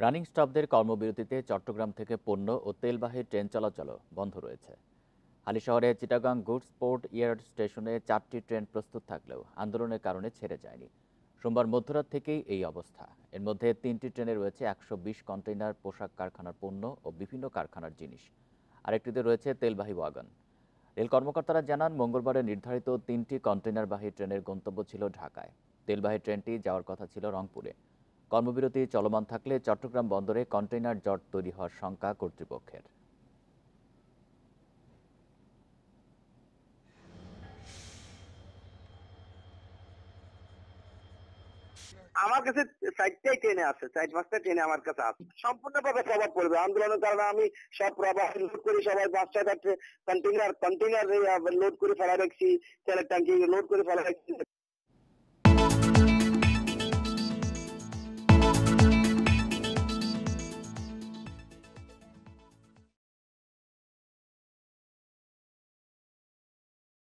Running স্টাফদের কর্মবিরতিতে চট্টগ্রাম থেকে পণ্য ও তেলবাহী ট্রেন চলাচলও বন্ধ রয়েছে। হালিশহরে চিটাগাং গুডস পোর্ট ইয়ার্ড স্টেশনে 4টি ট্রেন প্রস্তুত থাকলেও আন্দোলনের কারণে ছেড়ে যায়নি। সোমবার মধ্যরাত থেকেই এই অবস্থা। এর মধ্যে 3টি ট্রেনে রয়েছে 120 কন্টেইনার পোশাক কারখানার পণ্য ও বিভিন্ন কারখানার জিনিস। আরেকটিতে রয়েছে তেলবাহী ওয়াগন। রেল কর্মকর্তারা জানান, মঙ্গলবারে নির্ধারিত 3টি কন্টেইনারবাহী ট্রেনের গন্তব্য ছিল ঢাকায়। তেলবাহী ট্রেনটি যাওয়ার কথা ছিল রংপুরে। কর্মবিরতি চলমান থাকলে চট্টগ্রাম বন্দরে কন্টেইনার জট তৈরি হওয়ার শঙ্কা কর্তৃপক্ষের। আমার কাছে 4টাই ট্রেনে আছে, 4-5টা ট্রেনে আমার কাছে আছে। সম্পূর্ণভাবে প্রভাব পড়বে আন্দোলনের কারণে। আমি সব প্রভাব লোড করে সবাই 5টা কন্টেইনার লোড করে ফেলা রাখছি, তেলের ট্যাঙ্কি লোড করে ফেলা রাখছি।